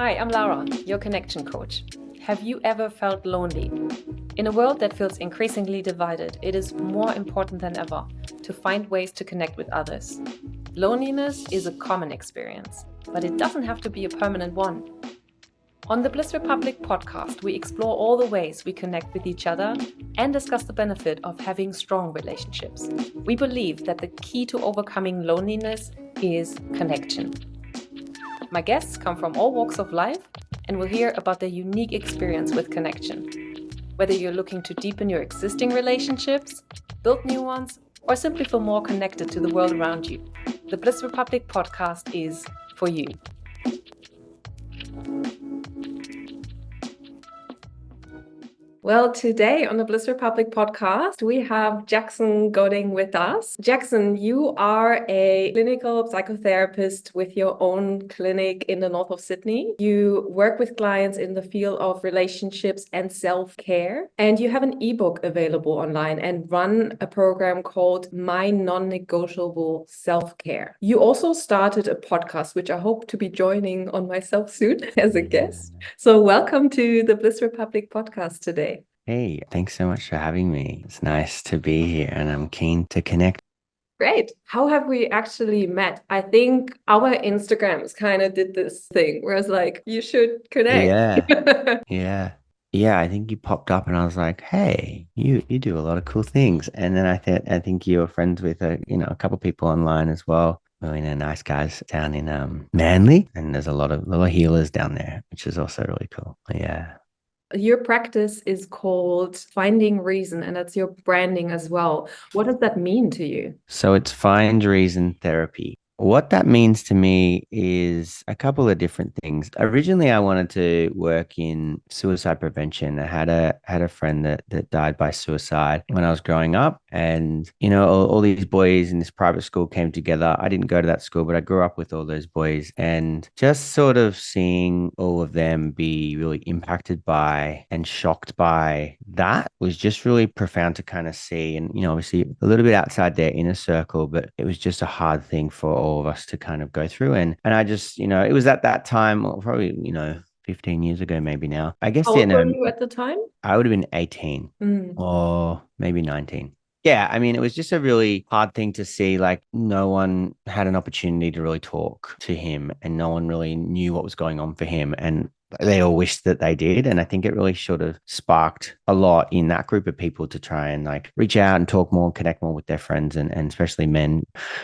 Hi, I'm Laura, your connection coach. Have you ever felt lonely? In a world that feels increasingly divided, it is more important than ever to find ways to connect with others. Loneliness is a common experience, but it doesn't have to be a permanent one. On the Bliss Republic podcast, we explore all the ways we connect with each other and discuss the benefit of having strong relationships. We believe that the key to overcoming loneliness is connection. My guests come from all walks of life and will hear about their unique experience with connection. Whether you're looking to deepen your existing relationships, build new ones, or simply feel more connected to the world around you, the Bliss Republic podcast is for you. Well, today on the Bliss Republic podcast, we have Jackson Goding with us. Jackson, you are a clinical psychotherapist with your own clinic in the north of Sydney. You work with clients in the field of relationships and self-care, and you have an ebook available online and run a program called My Non-Negotiable Self-Care. You also started a podcast, which I hope to be joining on myself soon as a guest. So welcome to the Bliss Republic podcast today. Hey, thanks so much for having me. It's nice to be here and I'm keen to connect. Great. How have we actually met? I think our Instagrams kind of did this thing where it's like, you should connect. Yeah, yeah. Yeah, I think you popped up and I was like, hey, you do a lot of cool things. And then I think you were friends with a couple people online as well. Really nice guys down in Manly. And there's a lot of healers down there, which is also really cool. Yeah. Your practice is called Finding Reason, and that's your branding as well. What does that mean to you? So it's find reason therapy. What that means to me is a couple of different things. Originally, I wanted to work in suicide prevention. I had a friend that died by suicide when I was growing up, and all these boys in this private school came together. I didn't go to that school, but I grew up with all those boys, and just sort of seeing all of them be really impacted by and shocked by that was just really profound to kind of see. And obviously a little bit outside their inner circle, but it was just a hard thing for all of us to kind of go through. And I just, it was at that time, or probably, 15 years ago, maybe now. I guess, How old were you at the time? I would have been 18 or maybe 19. Yeah, I mean, it was just a really hard thing to see. Like, no one had an opportunity to really talk to him, and no one really knew what was going on for him. And they all wished that they did. And I think it really sort of sparked a lot in that group of people to try and like reach out and talk more, connect more with their friends and especially men.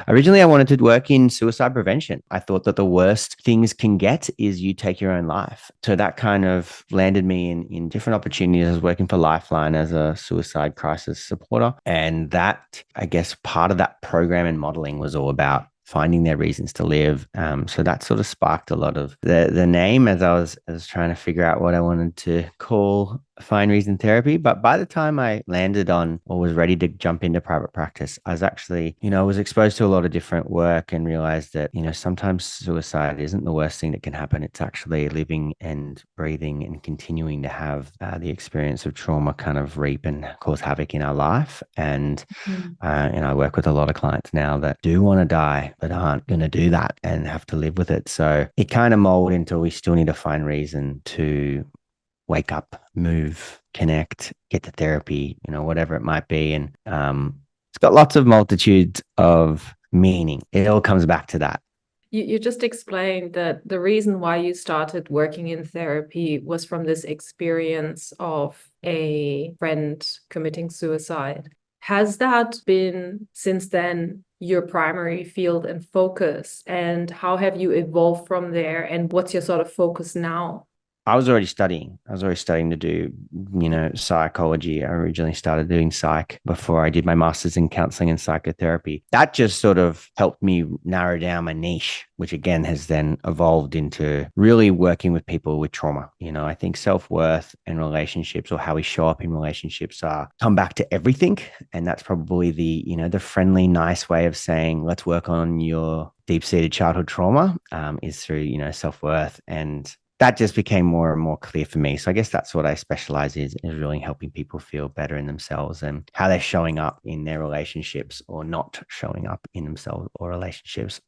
Originally, I wanted to work in suicide prevention. I thought that the worst things can get is you take your own life. So that kind of landed me in different opportunities. I was working for Lifeline as a suicide crisis supporter. And that, I guess, part of that program and modeling was all about finding their reasons to live. So that sort of sparked a lot of the name as I was trying to figure out what I wanted to call Find Reason Therapy. But by the time I landed on or was ready to jump into private practice, I was actually, was exposed to a lot of different work and realized that, sometimes suicide isn't the worst thing that can happen. It's actually living and breathing and continuing to have the experience of trauma kind of reap and cause havoc in our life. And I work with a lot of clients now that do want to die, but aren't going to do that and have to live with it. So it kind of molded into we still need to find reason to wake up, move, connect, get to therapy, whatever it might be. And it's got lots of multitudes of meaning. It all comes back to that. You just explained that the reason why you started working in therapy was from this experience of a friend committing suicide. Has that been since then your primary field and focus? And how have you evolved from there? And what's your sort of focus now? I was already studying. I was already studying to do, psychology. I originally started doing psych before I did my master's in counseling and psychotherapy. That just sort of helped me narrow down my niche, which again has then evolved into really working with people with trauma. I think self-worth and relationships or how we show up in relationships come back to everything. And that's probably the friendly, nice way of saying, let's work on your deep-seated childhood trauma is through, self-worth. And that just became more and more clear for me. So I guess that's what I specialize is really helping people feel better in themselves and how they're showing up in their relationships or not showing up in themselves or relationships.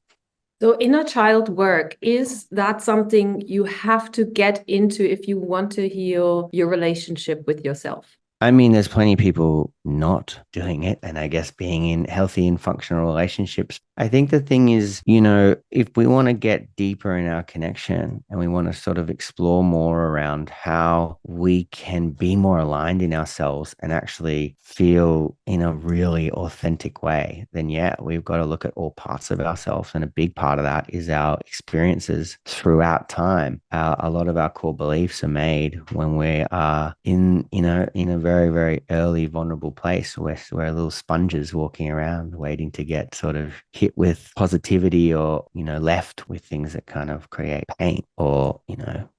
So inner child work, is that something you have to get into if you want to heal your relationship with yourself? I mean, there's plenty of people not doing it, and I guess being in healthy and functional relationships. I think the thing is, if we want to get deeper in our connection and we want to sort of explore more around how we can be more aligned in ourselves and actually feel in a really authentic way, then yeah, we've got to look at all parts of ourselves. And a big part of that is our experiences throughout time. A lot of our core beliefs are made when we are in a very, very early vulnerable place where we're little sponges walking around waiting to get sort of hit with positivity or, left with things that kind of create pain or,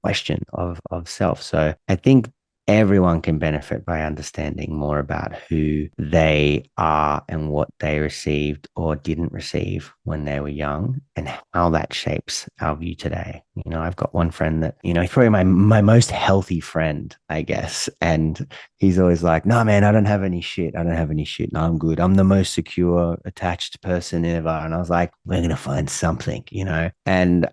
question of self. So I think everyone can benefit by understanding more about who they are and what they received or didn't receive when they were young and how that shapes our view today. I've got one friend that, he's probably my most healthy friend, I guess. And he's always like, no, man, I don't have any shit. I don't have any shit. No, I'm good. I'm the most secure, attached person ever. And I was like, we're going to find something, and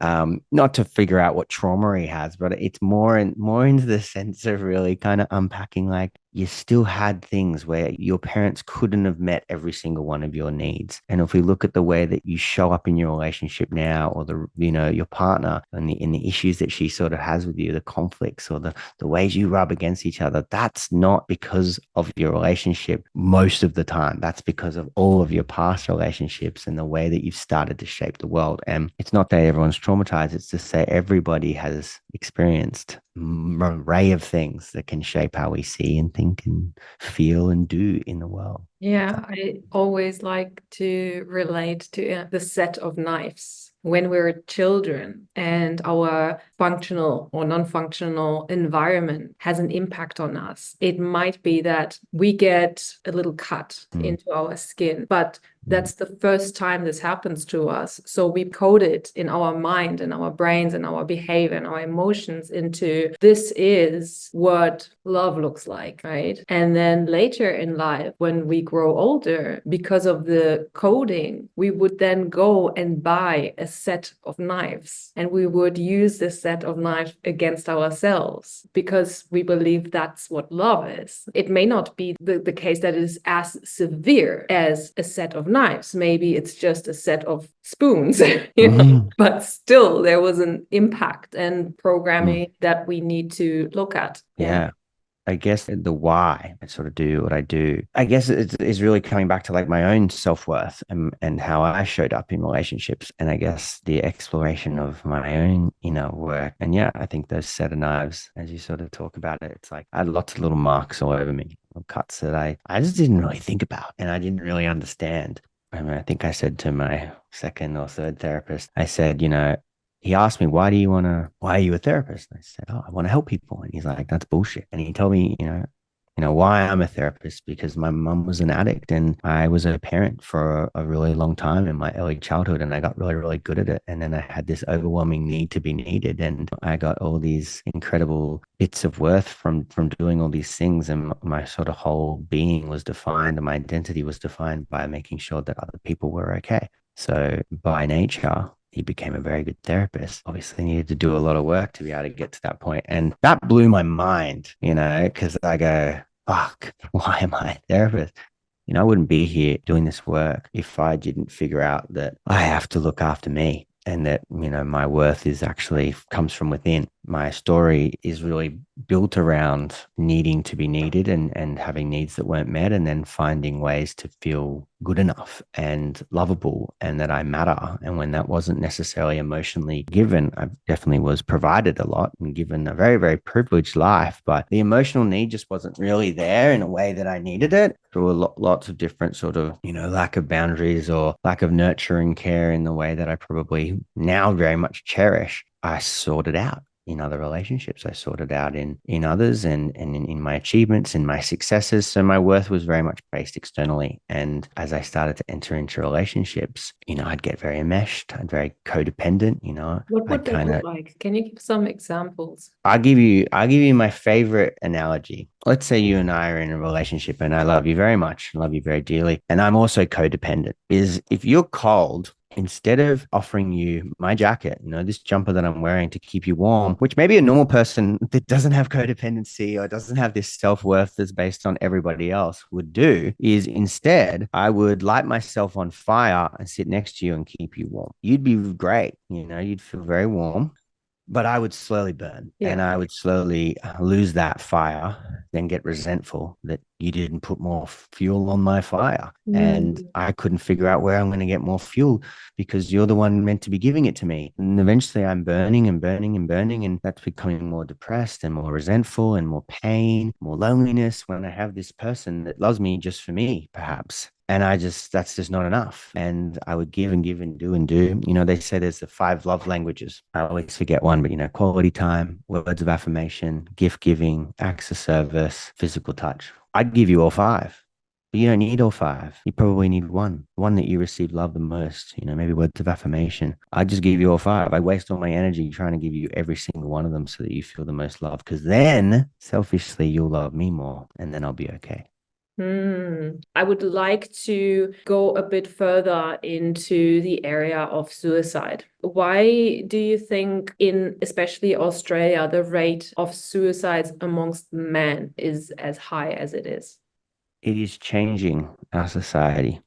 not to figure out what trauma he has, but it's more into the sense of really kind of unpacking, like, you still had things where your parents couldn't have met every single one of your needs. And if we look at the way that you show up in your relationship now, or your partner and the issues that she sort of has with you, the conflicts or the ways you rub against each other, that's not because of your relationship most of the time. That's because of all of your past relationships and the way that you've started to shape the world. And it's not that everyone's traumatized. It's to say everybody has experienced an array of things that can shape how we see and think and feel and do in the world. Yeah, I always like to relate to the set of knives. When we're children and our functional or non-functional environment has an impact on us, it might be that we get a little cut into our skin, but that's the first time this happens to us. So we code it in our mind and our brains and our behavior and our emotions into this is what love looks like, right? And then later in life, when we grow older, because of the coding, we would then go and buy a set of knives and we would use this set of knives against ourselves because we believe that's what love is. It may not be the case that it is as severe as a set of knives. Maybe it's just a set of spoons, but still there was an impact and programming that we need to look at. Yeah. I guess the why I sort of do what I do, I guess it's really coming back to like my own self-worth and how I showed up in relationships. And I guess the exploration of my own work. And yeah, I think those set of knives, as you sort of talk about it, it's like I had lots of little marks all over me, cuts that I just didn't really think about and I didn't really understand. I mean, I think I said to my second or third therapist, I said, he asked me, why are you a therapist? And I said, oh, I want to help people. And he's like, that's bullshit. And he told me, why I'm a therapist, because my mum was an addict and I was a parent for a really long time in my early childhood. And I got really, really good at it. And then I had this overwhelming need to be needed. And I got all these incredible bits of worth from doing all these things. And my sort of whole being was defined and my identity was defined by making sure that other people were okay. So by nature, he became a very good therapist. Obviously needed to do a lot of work to be able to get to that point. And that blew my mind, because I go, fuck, why am I a therapist? I wouldn't be here doing this work if I didn't figure out that I have to look after me and that, my worth is actually comes from within. My story is really built around needing to be needed and having needs that weren't met, and then finding ways to feel good enough and lovable and that I matter. And when that wasn't necessarily emotionally given, I definitely was provided a lot and given a very, very privileged life, but the emotional need just wasn't really there in a way that I needed it through lots of different sort of, lack of boundaries or lack of nurturing care in the way that I probably now very much cherish. I sorted out in other relationships. I sorted out in others and in my achievements and my successes. So my worth was very much based externally. And as I started to enter into relationships, I'd get very enmeshed. I'd very codependent, What would that look like? Can you give some examples? I'll give you my favorite analogy. Let's say you and I are in a relationship and I love you very much, I love you very dearly. And I'm also codependent. Is if you're cold, instead of offering you my jacket, this jumper that I'm wearing to keep you warm, which maybe a normal person that doesn't have codependency or doesn't have this self-worth that's based on everybody else would do, is instead I would light myself on fire and sit next to you and keep you warm. You'd be great. You'd feel very warm. But I would slowly burn and I would slowly lose that fire, then get resentful that you didn't put more fuel on my fire. And I couldn't figure out where I'm going to get more fuel because you're the one meant to be giving it to me. And eventually I'm burning and burning and burning. And that's becoming more depressed and more resentful and more pain, more loneliness when I have this person that loves me just for me, perhaps. And that's just not enough. And I would give and give and do and do. They say there's the 5 love languages. I always forget one, but quality time, words of affirmation, gift giving, acts of service, physical touch. I'd give you all 5, but you don't need all 5. You probably need one that you receive love the most, maybe words of affirmation. I just give you all 5. I waste all my energy trying to give you every single one of them so that you feel the most love, because then selfishly you'll love me more and then I'll be okay. I would like to go a bit further into the area of suicide. Why do you think in especially Australia, the rate of suicides amongst men is as high as it is? It is changing our society.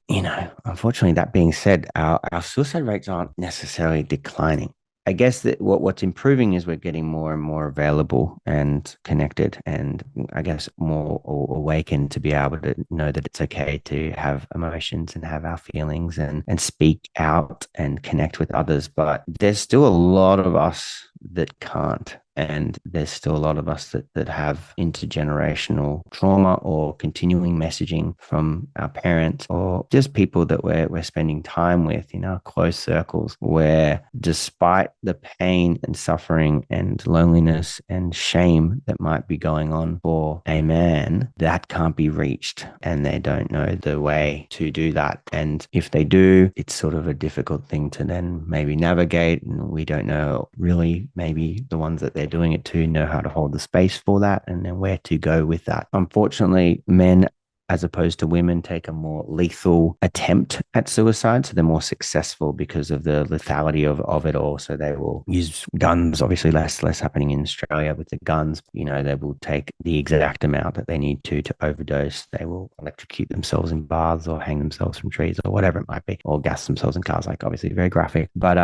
Unfortunately, that being said, our suicide rates aren't necessarily declining. I guess that what's improving is we're getting more and more available and connected, and I guess more awakened to be able to know that it's okay to have emotions and have our feelings and speak out and connect with others. But there's still a lot of us that can't. And there's still a lot of us that have intergenerational trauma or continuing messaging from our parents or just people that we're spending time with in our close circles, where despite the pain and suffering and loneliness and shame that might be going on for a man, that can't be reached and they don't know the way to do that. And if they do, it's sort of a difficult thing to then maybe navigate, and we don't know really, maybe the ones that they're doing it to know how to hold the space for that and then where to go with that. Unfortunately, men, as opposed to women, take a more lethal attempt at suicide. So they're more successful because of the lethality of it all. So they will use guns, obviously less happening in Australia with the guns. They will take the exact amount that they need to overdose. They will electrocute themselves in baths or hang themselves from trees or whatever it might be, or gas themselves in cars, like obviously very graphic. But,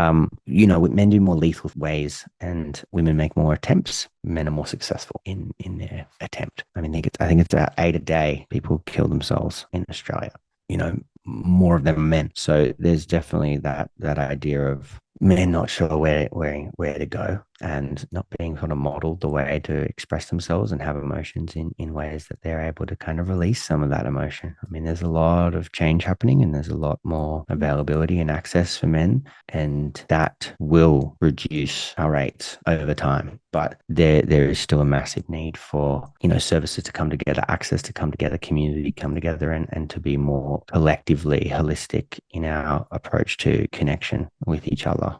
men do more lethal ways and women make more attempts. Men are more successful in their attempt. I think it's about 8 a day people kill themselves in Australia. More of them are men. So there's definitely that idea of men not sure where to go and not being sort of modeled the way to express themselves and have emotions in ways that they're able to kind of release some of that emotion. There's a lot of change happening and there's a lot more availability and access for men, and that will reduce our rates over time. But there is still a massive need for, services to come together, access to come together, community come together, and to be more collectively holistic in our approach to connection with each other.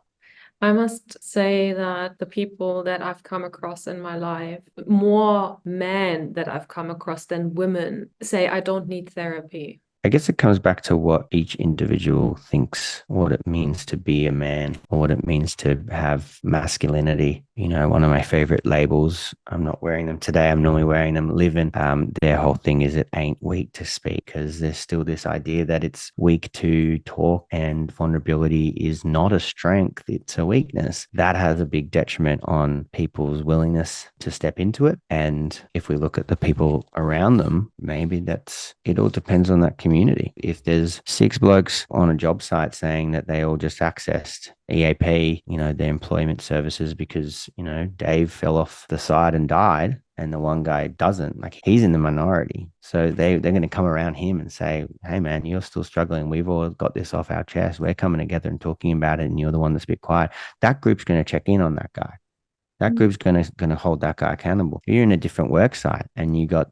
I must say that the people that I've come across in my life, more men that I've come across than women, say I don't need therapy. I guess it comes back to what each individual thinks, what it means to be a man, or what it means to have masculinity. One of my favorite labels, I'm not wearing them today, I'm normally wearing them living. Their whole thing is it ain't weak to speak, because there's still this idea that it's weak to talk and vulnerability is not a strength, it's a weakness. That has a big detriment on people's willingness to step into it. And if we look at the people around them, maybe it all depends on that community. If there's 6 blokes on a job site saying that they all just accessed EAP, their employment services because, Dave fell off the side and died, and the one guy doesn't, like, he's in the minority. So they're going to come around him and say, hey man, you're still struggling. We've all got this off our chest. We're coming together and talking about it, and you're the one that's a bit quiet. That group's going to check in on that guy. That group's going to hold that guy accountable. If you're in a different work site and you got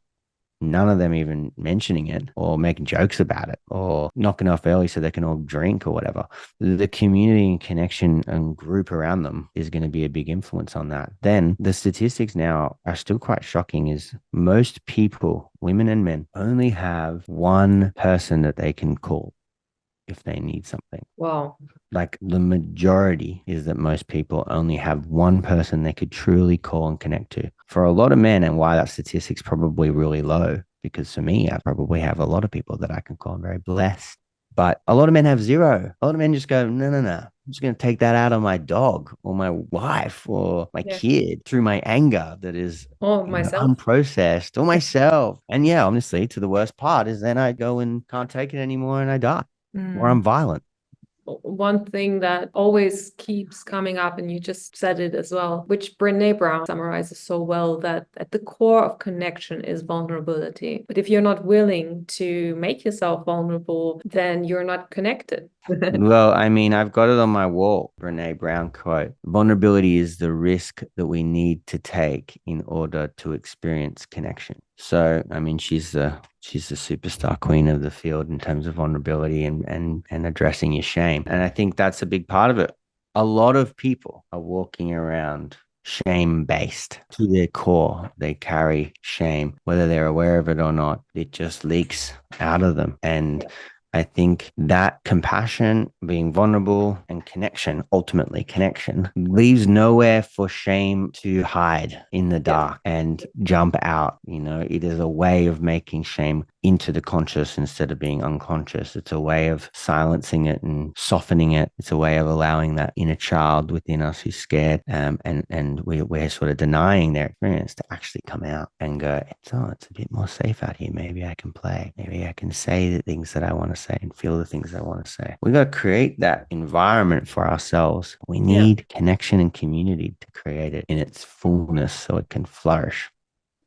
none of them even mentioning it or making jokes about it or knocking off early so they can all drink or whatever, the community and connection and group around them is going to be a big influence on that. Then the statistics now are still quite shocking, is most people, women and men, only have one person that they can call. if they need something. Wow. Like the majority is that most people only have one person they could truly call and connect to. For a lot of men, and why that statistic's probably really low, because for me, I probably have a lot of people that I can call. I'm very blessed. But a lot of men have zero. A lot of men just go, no, no, no. I'm just going to take that out on my dog or my wife or my kid through my anger that is myself. unprocessed, or myself. And yeah, honestly, to the worst part is then I go and can't take it anymore and I die or I'm violent. One thing that always keeps coming up, and you just said it as well, which Brené Brown summarizes so well, that at the core of connection is vulnerability. But if you're not willing to make yourself vulnerable, then you're not connected. Well, I mean, I've got it on my wall, Brené Brown quote. Vulnerability is the risk that we need to take in order to experience connection. So, I mean, she's the superstar queen of the field in terms of vulnerability and addressing your shame. And I think that's a big part of it. A lot of people are walking around shame based to their core. They carry shame, whether they're aware of it or not. It just leaks out of them. And I think that compassion, being vulnerable, and connection, ultimately connection, leaves nowhere for shame to hide in the dark and jump out. You know, it is a way of making shame into the conscious instead of being unconscious. It's a way of silencing it and softening it. It's a way of allowing that inner child within us who's scared, and we're sort of denying their experience to actually come out and go, it's a bit more safe out here. Maybe I can play. Maybe I can say the things that I want to say and feel the things I want to say. We got to create that environment for ourselves. We need connection and community to create it in its fullness so it can flourish.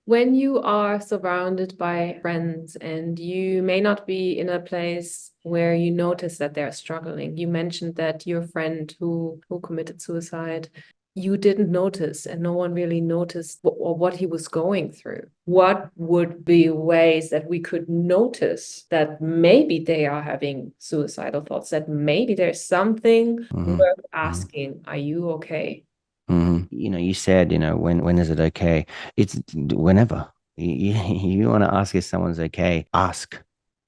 When you are surrounded by friends and you may not be in a place where you notice that they're struggling, you mentioned that your friend who committed suicide, you didn't notice, and no one really noticed what he was going through. What would be ways that we could notice that maybe they are having suicidal thoughts, that maybe there's something worth asking, are you okay? You know, you said, when is it okay? It's whenever you want to ask if someone's okay, ask.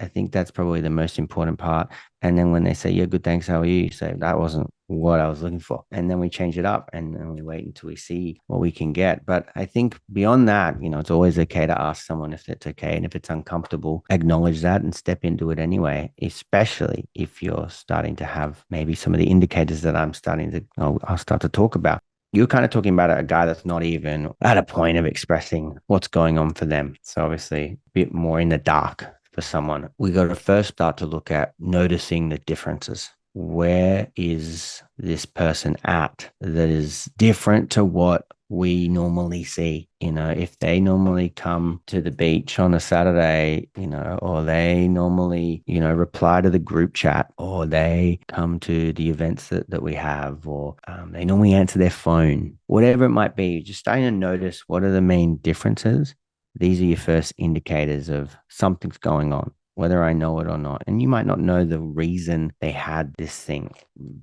I think that's probably the most important part. And then when they say, yeah, good, thanks, how are you? You say, that wasn't what I was looking for. And then we change it up and then we wait until we see what we can get. But I think beyond that, it's always okay to ask someone if it's okay. And if it's uncomfortable, acknowledge that and step into it anyway, especially if you're starting to have maybe some of the indicators that I'll start to talk about. You're kind of talking about a guy that's not even at a point of expressing what's going on for them. So obviously a bit more in the dark for someone. We got to first start to look at noticing the differences. Where is this person at that is different to what we normally see? If they normally come to the beach on a Saturday, or they normally, reply to the group chat, or they come to the events that we have, or they normally answer their phone, whatever it might be, just starting to notice what are the main differences. These are your first indicators of something's going on, whether I know it or not. And you might not know the reason they had this thing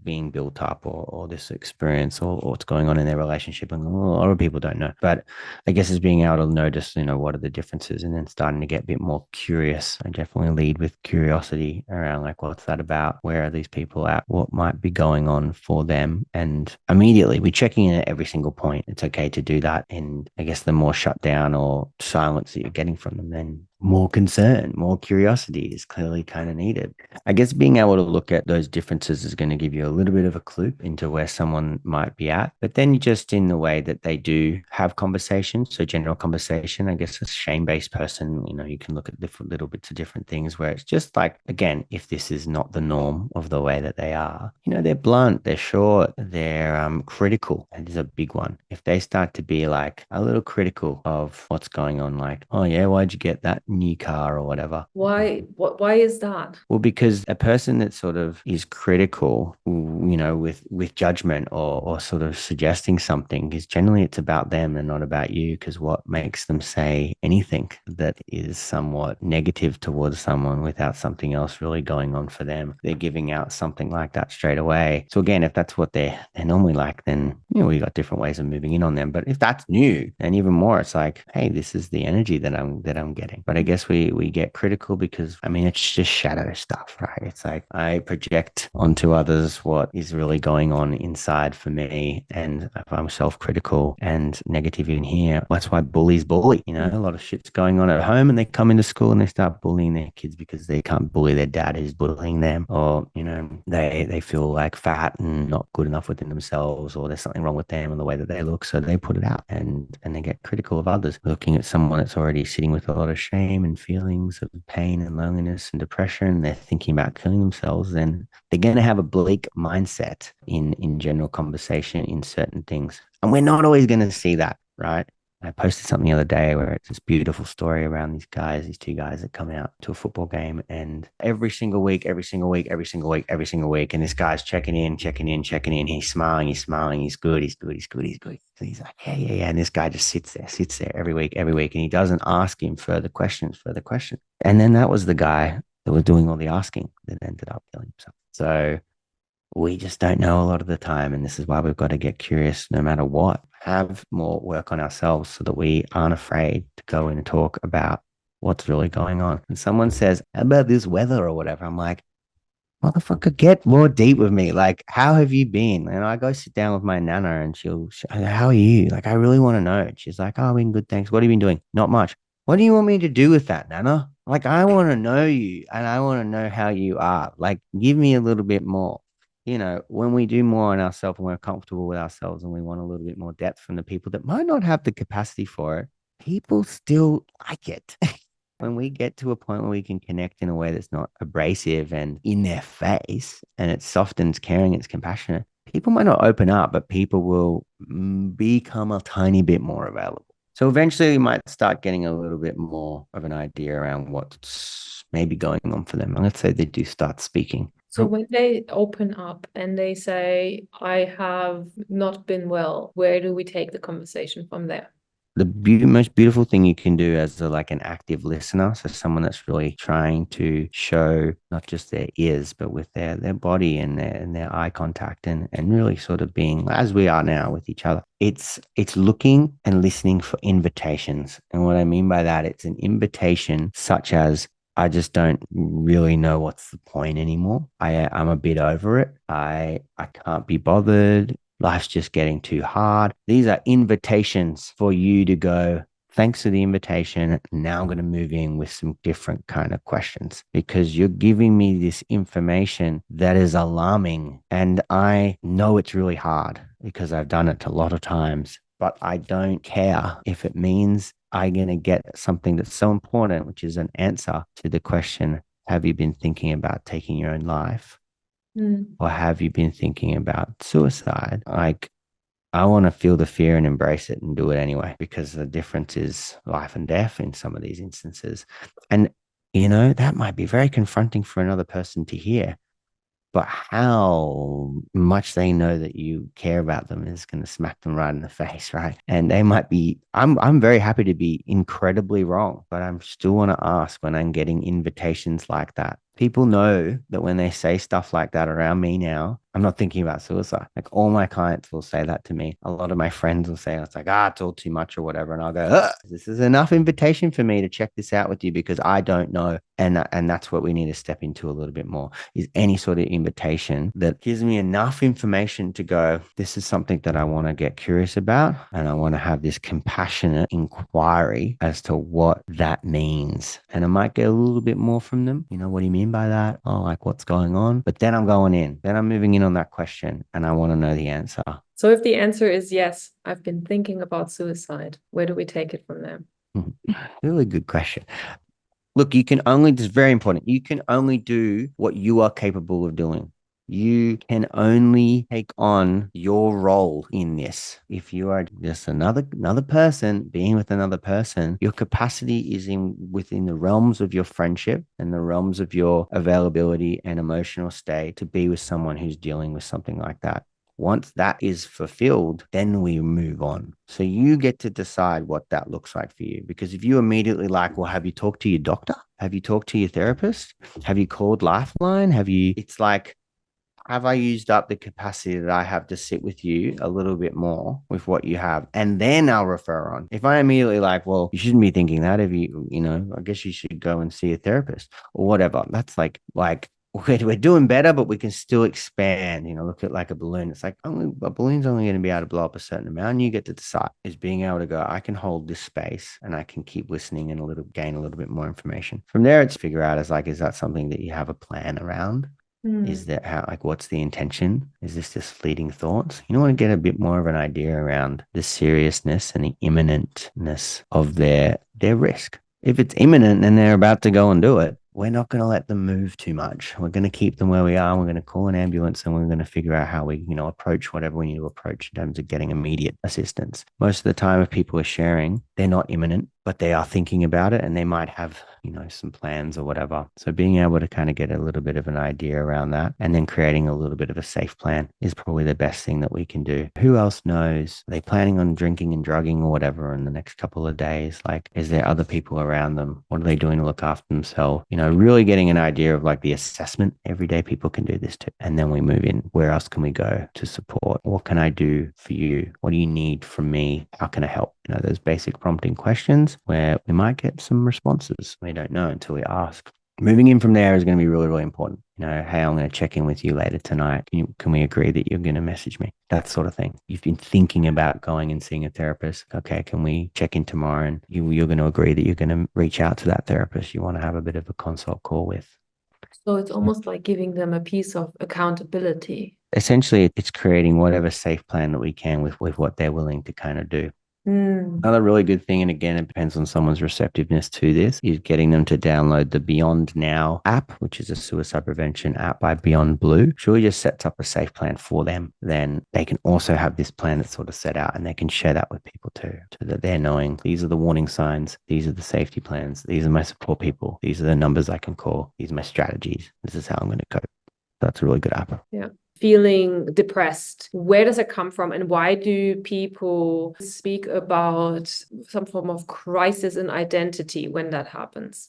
being built up, or this experience, or what's going on in their relationship. And a lot of people don't know. But I guess it's being able to notice, what are the differences, and then starting to get a bit more curious. I definitely lead with curiosity around, like, what's that about? Where are these people at? What might be going on for them? And immediately we're checking in at every single point. It's okay to do that. And I guess the more shut down or silence that you're getting from them, then more concern, more curiosity is clearly kind of needed. I guess being able to look at those differences is going to give you a little bit of a clue into where someone might be at. But then just in the way that they do have conversations, so general conversation, I guess a shame-based person, you can look at different little bits of different things where it's just like, again, if this is not the norm of the way that they are, they're blunt, they're short, they're critical. And is a big one. If they start to be like a little critical of what's going on, like, oh yeah, why'd you get that new car or whatever? Why is that? Well, because a person that sort of is critical, with judgment, or sort of suggesting something, is generally it's about them and not about you. Because what makes them say anything that is somewhat negative towards someone without something else really going on for them? They're giving out something like that straight away. So again, if that's what they're normally like, then we got different ways of moving in on them. But if that's new, and even more, it's like, hey, this is the energy that I'm getting. But I guess we get critical because, I mean, it's just shadow stuff, right? It's like I project onto others what is really going on inside for me. And if I'm self-critical and negative in here, that's why bullies bully. You know, a lot of shit's going on at home and they come into school and they start bullying their kids because they can't bully their dad who's bullying them, or, you know, they feel like fat and not good enough within themselves, or there's something wrong with them and the way that they look. So they put it out and they get critical of others, looking at someone that's already sitting with a lot of shame and feelings of pain and loneliness and depression. They're thinking about killing themselves, then they're going to have a bleak mindset in general conversation in certain things. And we're not always going to see that, right? I posted something the other day where it's this beautiful story around these guys, these two guys that come out to a football game, and every single week, and this guy's checking in. He's smiling, he's good. So he's like, yeah. And this guy just sits there every week. And he doesn't ask him further questions. And then that was the guy that was doing all the asking that ended up killing himself. So we just don't know a lot of the time. And this is why we've got to get curious no matter what, have more work on ourselves so that we aren't afraid to go in and talk about what's really going on. And someone says, how about this weather or whatever? I'm like, motherfucker, get more deep with me. Like, how have you been? And I go sit down with my nana and how are you? Like, I really want to know. She's like, oh, I've been good, thanks. What have you been doing? Not much. What do you want me to do with that, nana? Like, I want to know you and I want to know how you are. Like, give me a little bit more. You know, when we do more on ourselves and we're comfortable with ourselves and we want a little bit more depth from the people that might not have the capacity for it, people still like it. When we get to a point where we can connect in a way that's not abrasive and in their face, and it's soft and it's caring, it's compassionate, people might not open up, but people will become a tiny bit more available. So eventually we might start getting a little bit more of an idea around what's maybe going on for them. And let's say they do start speaking. So when they open up and they say, I have not been well, where do we take the conversation from there? The most beautiful thing you can do as like an active listener, so someone that's really trying to show not just their ears, but with their body and their eye contact and really sort of being as we are now with each other. It's looking and listening for invitations. And what I mean by that, it's an invitation such as, I just don't really know what's the point anymore. I'm a bit over it. I can't be bothered. Life's just getting too hard. These are invitations for you to go, thanks for the invitation. Now I'm going to move in with some different kind of questions because you're giving me this information that is alarming. And I know it's really hard because I've done it a lot of times, but I don't care if it means I'm going to get something that's so important, which is an answer to the question, have you been thinking about taking your own life? Or have you been thinking about suicide? Like, I want to feel the fear and embrace it and do it anyway, because the difference is life and death in some of these instances. And, you know, that might be very confronting for another person to hear. But how much they know that you care about them is going to smack them right in the face, right? And they might be, I'm very happy to be incredibly wrong, but I still want to ask when I'm getting invitations like that. People know that when they say stuff like that around me now, I'm not thinking about suicide. Like all my clients will say that to me. A lot of my friends will say, it's like, it's all too much or whatever. And I'll go, this is enough invitation for me to check this out with you because I don't know. And that's what we need to step into a little bit more, is any sort of invitation that gives me enough information to go, this is something that I want to get curious about. And I want to have this compassionate inquiry as to what that means. And I might get a little bit more from them. You know, what do you mean by that? Oh, like what's going on? But then I'm going in, then I'm moving in on that question and I want to know the answer. So if the answer is yes, I've been thinking about suicide, where do we take it from there? Really good question. Look, this is very important. You can only do what you are capable of doing. You can only take on your role in this. If you are just another person being with another person, your capacity is within the realms of your friendship and the realms of your availability and emotional state to be with someone who's dealing with something like that. Once that is fulfilled, then we move on. So you get to decide what that looks like for you. Because if you immediately like, well, have you talked to your doctor? Have you talked to your therapist? Have you called Lifeline? It's like, have I used up the capacity that I have to sit with you a little bit more with what you have? And then I'll refer on. If I immediately like, well, you shouldn't be thinking that. If I guess you should go and see a therapist or whatever. That's like we're doing better, but we can still expand. Look at like a balloon. It's like a balloon's only going to be able to blow up a certain amount. And you get to decide is being able to go, I can hold this space and I can keep listening and gain a little bit more information. From there, it's figure out is that something that you have a plan around? Is that what's the intention? Is this just fleeting thoughts? You want to get a bit more of an idea around the seriousness and the imminentness of their risk. If it's imminent and they're about to go and do it, we're not going to let them move too much. We're going to keep them where we are. We're going to call an ambulance and we're going to figure out how we, approach whatever we need to approach in terms of getting immediate assistance. Most of the time, if people are sharing, they're not imminent, but they are thinking about it and they might have, some plans or whatever. So being able to kind of get a little bit of an idea around that and then creating a little bit of a safe plan is probably the best thing that we can do. Who else knows? Are they planning on drinking and drugging or whatever in the next couple of days? Like, is there other people around them? What are they doing to look after themselves? Really getting an idea of like the assessment. Everyday people can do this too. And then we move in. Where else can we go to support? What can I do for you? What do you need from me? How can I help? Those basic prompting questions where we might get some responses. We don't know until we ask. Moving in from there is going to be really, really important. Hey, I'm going to check in with you later tonight. Can we agree that you're going to message me? That sort of thing. You've been thinking about going and seeing a therapist. Okay, can we check in tomorrow? And you're going to agree that you're going to reach out to that therapist you want to have a bit of a consult call with. So it's almost like giving them a piece of accountability. Essentially, it's creating whatever safe plan that we can with what they're willing to kind of do. Another really good thing, and again, it depends on someone's receptiveness to this, is getting them to download the Beyond Now app, which is a suicide prevention app by Beyond Blue. Which really just sets up a safe plan for them. Then they can also have this plan that's sort of set out and they can share that with people too, so that they're knowing these are the warning signs, these are the safety plans, these are my support people, these are the numbers I can call, these are my strategies, this is how I'm going to cope. That's a really good app. Yeah. Feeling depressed, where does it come from, and why do people speak about some form of crisis in identity when that happens?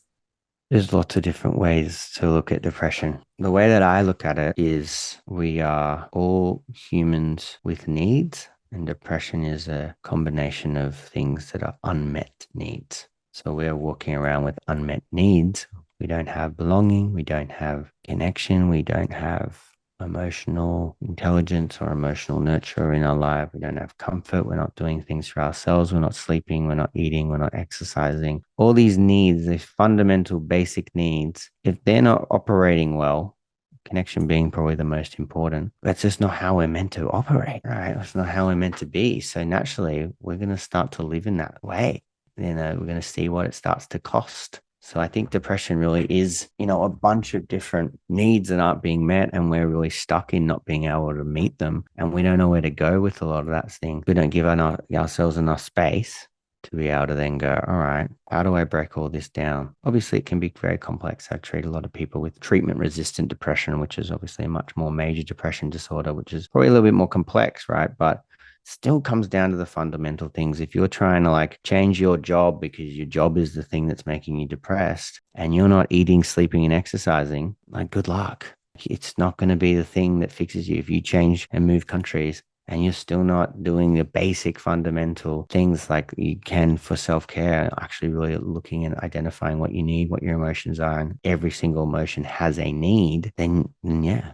There's lots of different ways to look at depression. The way that I look at it is we are all humans with needs, and depression is a combination of things that are unmet needs. So we're walking around with unmet needs. We don't have belonging, we don't have connection, we don't have emotional intelligence or emotional nurture in our life. We don't have comfort. We're not doing things for ourselves. We're not sleeping. We're not eating. We're not exercising. All these needs, these fundamental basic needs, if they're not operating well, connection being probably the most important, that's just not how we're meant to operate, right? That's not how we're meant to be. So naturally, we're going to start to live in that way. We're going to see what it starts to cost. So I think depression really is, a bunch of different needs that aren't being met, and we're really stuck in not being able to meet them. And we don't know where to go with a lot of that thing. We don't give ourselves enough space to be able to then go, all right, how do I break all this down? Obviously, it can be very complex. I treat a lot of people with treatment-resistant depression, which is obviously a much more major depression disorder, which is probably a little bit more complex, right? But still comes down to the fundamental things. If you're trying to change your job because your job is the thing that's making you depressed and you're not eating, sleeping, and exercising, good luck. It's not going to be the thing that fixes you. If you change and move countries and you're still not doing the basic fundamental things like you can for self-care, actually really looking and identifying what you need, what your emotions are, and every single emotion has a need, then yeah,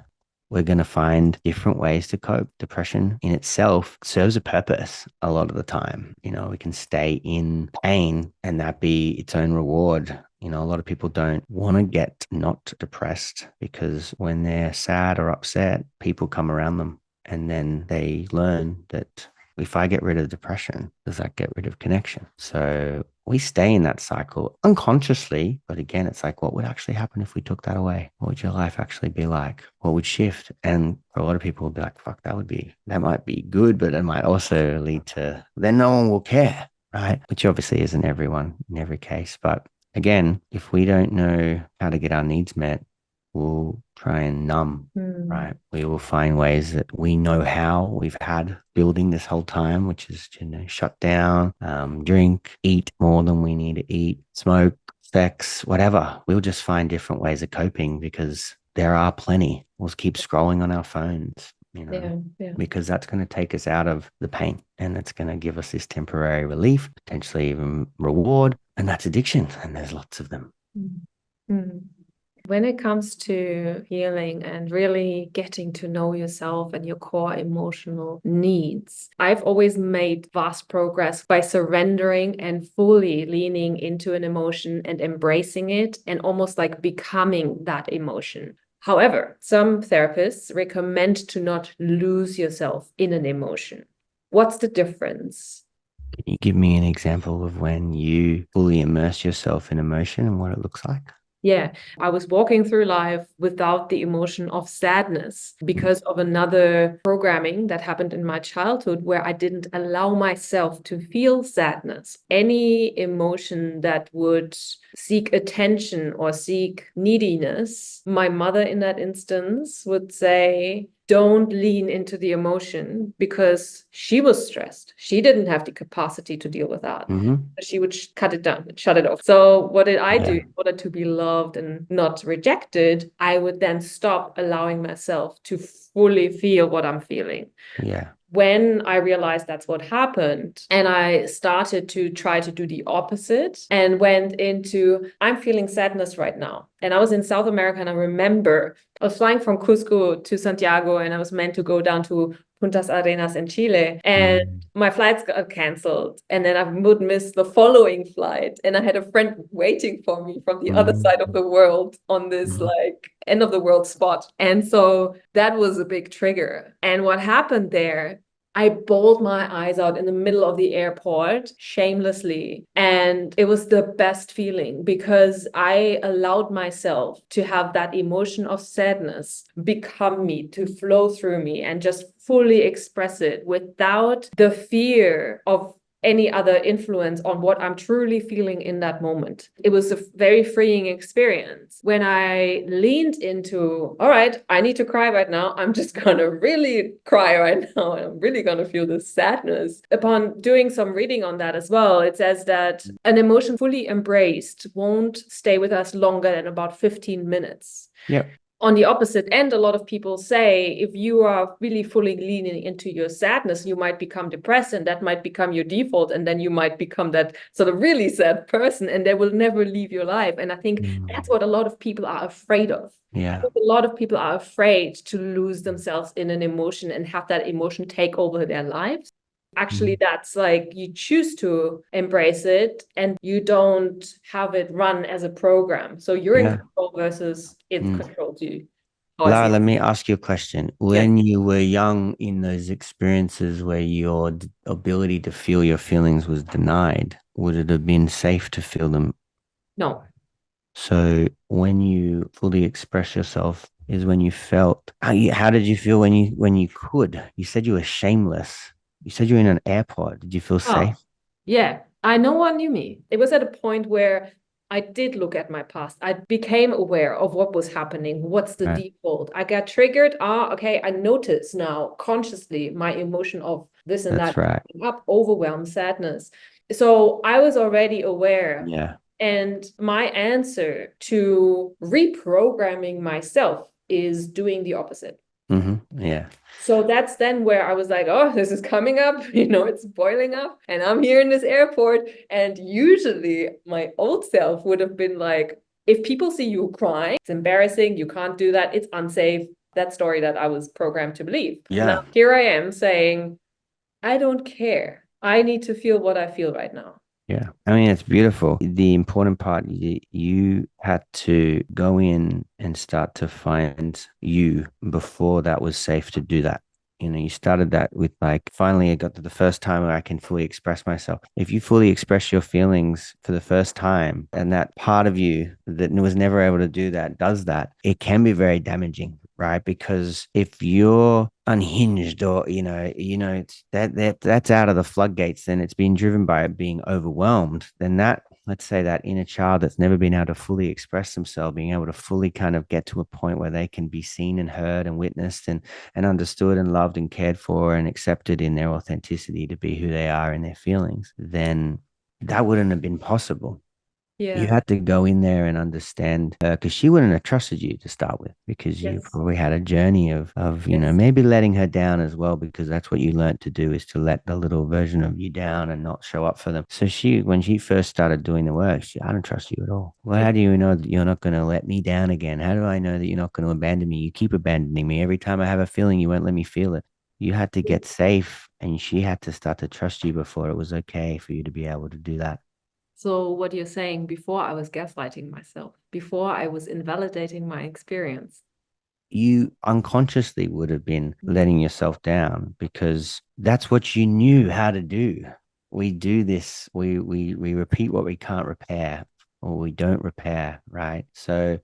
we're going to find different ways to cope. Depression in itself serves a purpose a lot of the time. We can stay in pain and that be its own reward. A lot of people don't want to get not depressed because when they're sad or upset, people come around them and then they learn that if I get rid of depression, does that get rid of connection? So we stay in that cycle unconsciously. But again, it's like, what would actually happen if we took that away? What would your life actually be like? What would shift? And for a lot of people will be like, fuck, that might be good, but it might also lead to, then no one will care, right? Which obviously isn't everyone in every case. But again, if we don't know how to get our needs met, we'll try and numb, right? We will find ways that we know how we've had building this whole time, which is, shut down, drink, eat more than we need to eat, smoke, sex, whatever. We'll just find different ways of coping because there are plenty. We'll keep scrolling on our phones, because that's going to take us out of the pain, and it's going to give us this temporary relief, potentially even reward. And that's addiction. And there's lots of them. Mm. When it comes to healing and really getting to know yourself and your core emotional needs, I've always made vast progress by surrendering and fully leaning into an emotion and embracing it and almost like becoming that emotion. However, some therapists recommend to not lose yourself in an emotion. What's the difference? Can you give me an example of when you fully immerse yourself in emotion and what it looks like? Yeah, I was walking through life without the emotion of sadness because of another programming that happened in my childhood where I didn't allow myself to feel sadness. Any emotion that would seek attention or seek neediness, my mother in that instance would say, don't lean into the emotion, because she was stressed. She didn't have the capacity to deal with that. She would cut it down, shut it off. So what did I do in order to be loved and not rejected? I would then stop allowing myself to fully feel what I'm feeling. Yeah. When I realized that's what happened, and I started to try to do the opposite and went into, I'm feeling sadness right now. And I was in South America, and I remember I was flying from Cusco to Santiago, and I was meant to go down to Puntas Arenas in Chile, and my flights got canceled, and then I would miss the following flight, and I had a friend waiting for me from the other side of the world on this like end of the world spot. And so that was a big trigger. And what happened there, I bawled my eyes out in the middle of the airport shamelessly. And it was the best feeling because I allowed myself to have that emotion of sadness become me, to flow through me and just fully express it without the fear of any other influence on what I'm truly feeling in that moment. It was a very freeing experience when I leaned into, all right, I need to cry right now. I'm just going to really cry right now. And I'm really going to feel this sadness. Upon doing some reading on that as well, it says that an emotion fully embraced won't stay with us longer than about 15 minutes. Yep. On the opposite end, a lot of people say if you are really fully leaning into your sadness, you might become depressed, and that might become your default. And then you might become that sort of really sad person, and they will never leave your life. And I think that's what a lot of people are afraid of. Yeah. I think a lot of people are afraid to lose themselves in an emotion and have that emotion take over their lives. Actually, that's like you choose to embrace it and you don't have it run as a program. So you're in control versus it controls you. Lara, let me ask you a question. When you were young in those experiences where your ability to feel your feelings was denied, would it have been safe to feel them? No. So when you fully express yourself is when you felt, how did you feel when you could? You said you were shameless. You said you were in an airport. Did you feel safe? Yeah, no one knew me. It was at a point where I did look at my past. I became aware of what was happening. What's the default? I got triggered. Okay, I notice now consciously my emotion of this and That's that. right. Up, overwhelm, sadness. So I was already aware. Yeah. And my answer to reprogramming myself is doing the opposite. Yeah. So that's then where I was like, oh, this is coming up, it's boiling up, and I'm here in this airport. And usually my old self would have been like, if people see you crying, it's embarrassing, you can't do that, it's unsafe. That story that I was programmed to believe. Yeah. Now, here I am saying, I don't care. I need to feel what I feel right now. Yeah. I mean, it's beautiful. The important part, you had to go in and start to find you before that was safe to do that. You started that with like, finally, I got to the first time where I can fully express myself. If you fully express your feelings for the first time, and that part of you that was never able to do that does that, it can be very damaging, right? Because if you're unhinged or it's that's out of the floodgates, then it's been driven by being overwhelmed, then that, let's say, that inner child that's never been able to fully express themselves, being able to fully kind of get to a point where they can be seen and heard and witnessed and understood and loved and cared for and accepted in their authenticity to be who they are in their feelings, then that wouldn't have been possible. You Yeah. had to go in there and understand her because she wouldn't have trusted you to start with because you Yes. probably had a journey of Yes. maybe letting her down as well because that's what you learned to do is to let the little version of you down and not show up for them. So when she first started doing the work, I don't trust you at all. Well, Yeah. how do you know that you're not going to let me down again? How do I know that you're not going to abandon me? You keep abandoning me. Every time I have a feeling, you won't let me feel it. You had to get safe and she had to start to trust you before it was okay for you to be able to do that. So what you're saying, before I was gaslighting myself, before I was invalidating my experience. You unconsciously would have been letting yourself down because that's what you knew how to do. We do this, we repeat what we can't repair or we don't repair, right? So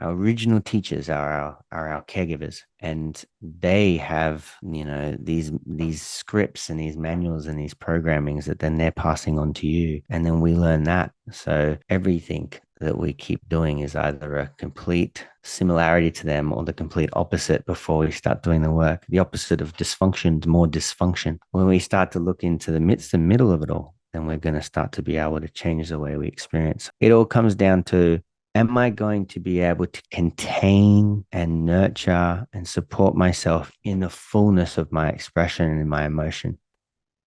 our original teachers are our caregivers, and they have these scripts and these manuals and these programmings that then they're passing on to you, and then we learn that. So everything that we keep doing is either a complete similarity to them or the complete opposite before we start doing the work. The opposite of dysfunction is more dysfunction. When we start to look into the midst and middle of it all, then we're going to start to be able to change the way we experience. It all comes down to, am I going to be able to contain and nurture and support myself in the fullness of my expression and my emotion?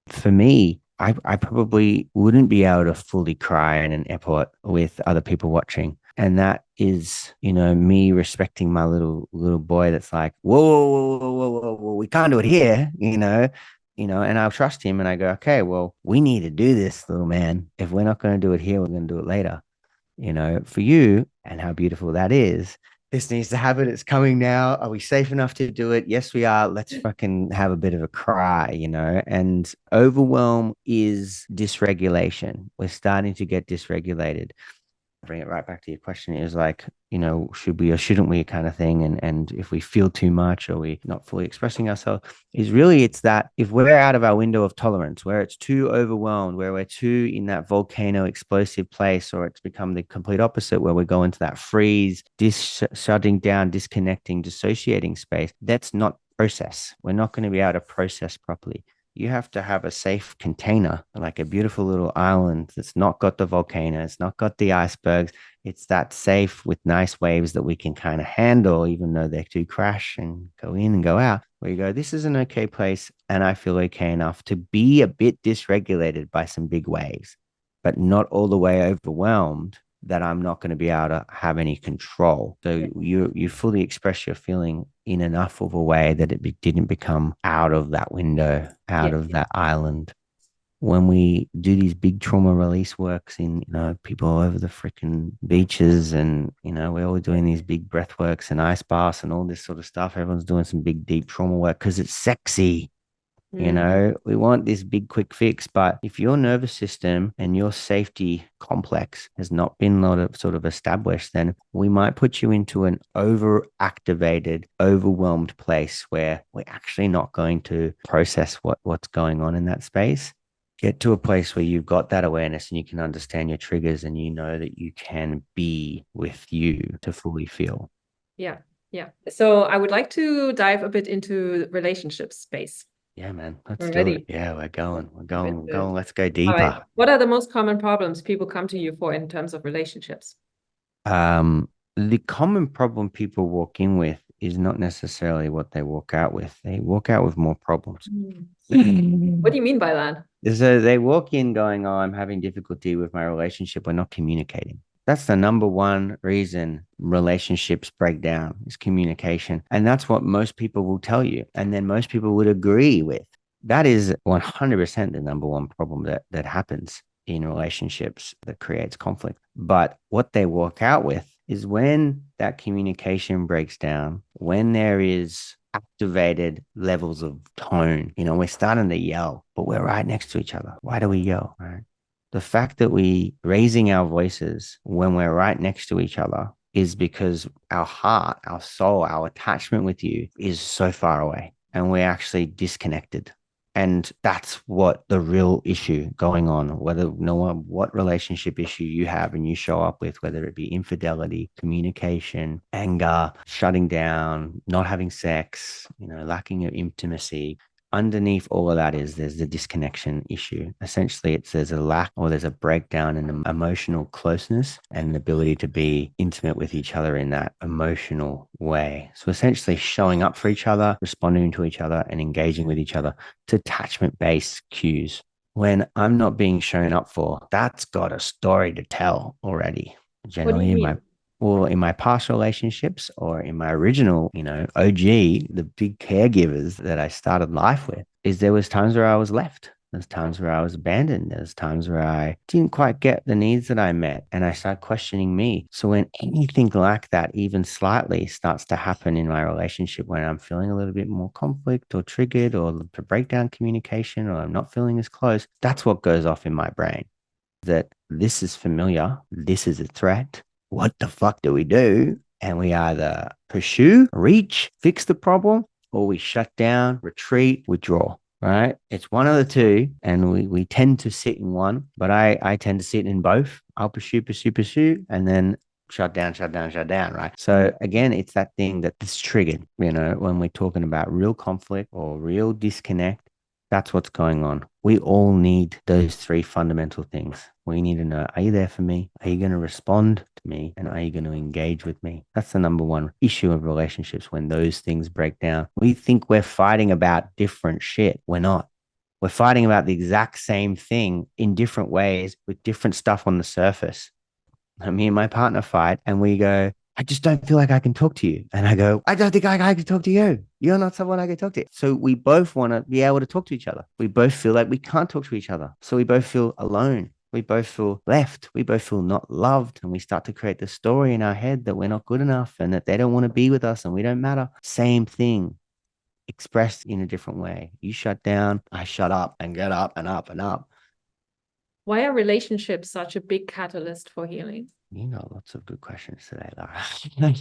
For me, I probably wouldn't be able to fully cry in an airport with other people watching. And that is, me respecting my little boy that's like, whoa, whoa, whoa, whoa, whoa, whoa, we can't do it here, and I'll trust him and I go, okay, well, we need to do this, little man. If we're not going to do it here, we're going to do it later. For you and how beautiful that is. This needs to happen. It's coming now. Are we safe enough to do it? Yes, we are. Let's fucking have a bit of a cry. And overwhelm is dysregulation. We're starting to get dysregulated. Bring it right back to your question. It was like, should we or shouldn't we kind of thing. And if we feel too much or we not fully expressing ourselves, is really it's that if we're out of our window of tolerance, where it's too overwhelmed, where we're too in that volcano explosive place, or it's become the complete opposite, where we go into that freeze, shutting down, disconnecting, dissociating space, that's not process. We're not going to be able to process properly. You have to have a safe container, like a beautiful little island that's not got the volcano, it's not got the icebergs. It's that safe with nice waves that we can kind of handle, even though they do crash and go in and go out. Where you go, this is an okay place, and I feel okay enough to be a bit dysregulated by some big waves, but not all the way overwhelmed that I'm not going to be able to have any control. So you fully express your feeling in enough of a way that it didn't become out of that window, out of that island. When we do these big trauma release works in, people all over the freaking beaches and, we're all doing these big breath works and ice baths and all this sort of stuff. Everyone's doing some big, deep trauma work because it's sexy. We want this big quick fix, but if your nervous system and your safety complex has not been sort of established, then we might put you into an overactivated, overwhelmed place where we're actually not going to process what's going on in that space. Get to a place where you've got that awareness and you can understand your triggers and you know that you can be with you to fully feel. Yeah. Yeah. So I would like to dive a bit into relationship space. Yeah, man, let's I'm do it. ready. Yeah, we're going. Let's go All right. deeper. What are the most common problems people come to you for in terms of relationships? The common problem people walk in with is not necessarily what they walk out with. They walk out with more problems. What do you mean by that? So they walk in going, oh, I'm having difficulty with my relationship. We're not communicating. That's the number one reason relationships break down is communication. And that's what most people will tell you. And then most people would agree with. That is 100% the number one problem that happens in relationships that creates conflict. But what they walk out with is when that communication breaks down, when there is activated levels of tone. We're starting to yell, but we're right next to each other. Why do we yell? Right. The fact that we raising our voices when we're right next to each other is because our heart, our soul, our attachment with you is so far away and we're actually disconnected. And that's what the real issue going on, whether no one, what relationship issue you have and you show up with, whether it be infidelity, communication, anger, shutting down, not having sex, lacking of intimacy, underneath all of that is there's the disconnection issue. Essentially, there's a lack or there's a breakdown in emotional closeness and the ability to be intimate with each other in that emotional way. So essentially showing up for each other, responding to each other, and engaging with each other. It's attachment-based cues. When I'm not being shown up for, that's got a story to tell already. What do you Generally, mean? in my past relationships or in my original, OG, the big caregivers that I started life with, is there was times where I was left. There's times where I was abandoned. There's times where I didn't quite get the needs that I met and I started questioning me. So when anything like that, even slightly starts to happen in my relationship, when I'm feeling a little bit more conflict or triggered or to break down communication or I'm not feeling as close, that's what goes off in my brain. That this is familiar. This is a threat. What the fuck do we do? And we either pursue, reach, fix the problem, or we shut down, retreat, withdraw, right? It's one of the two. And we tend to sit in one, but I tend to sit in both. I'll pursue, and then shut down, right? So again, it's that thing that's triggered, when we're talking about real conflict or real disconnect. That's what's going on. We all need those three fundamental things. We need to know, are you there for me? Are you going to respond to me? And are you going to engage with me? That's the number one issue of relationships. When those things break down, we think we're fighting about different shit. We're not. We're fighting about the exact same thing in different ways with different stuff on the surface. Me and my partner fight and we go, I just don't feel like I can talk to you. And I go, I don't think I can talk to you. You're not someone I can talk to. So we both want to be able to talk to each other. We both feel like we can't talk to each other. So we both feel alone. We both feel left. We both feel not loved. And we start to create the story in our head that we're not good enough and that they don't want to be with us and we don't matter. Same thing expressed in a different way. You shut down, I shut up and get up and up and up. Why are relationships such a big catalyst for healing? You got lots of good questions today, Lara.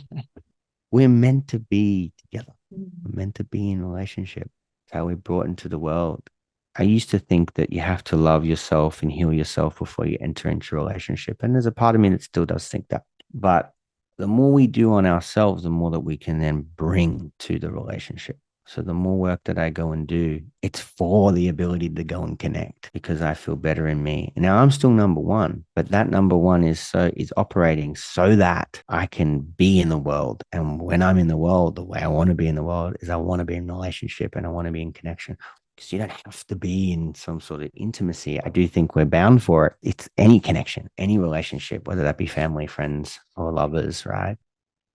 We're meant to be together. We're meant to be in a relationship. It's how we're brought into the world. I used to think that you have to love yourself and heal yourself before you enter into a relationship. And there's a part of me that still does think that. But the more we do on ourselves, the more that we can then bring to the relationship. So the more work that I go and do, it's for the ability to go and connect because I feel better in me. Now I'm still number one, but that number one is operating so that I can be in the world. And when I'm in the world, the way I want to be in the world is I want to be in a relationship and I want to be in connection. Because you don't have to be in some sort of intimacy. I do think we're bound for it. It's any connection, any relationship, whether that be family, friends, or lovers, right?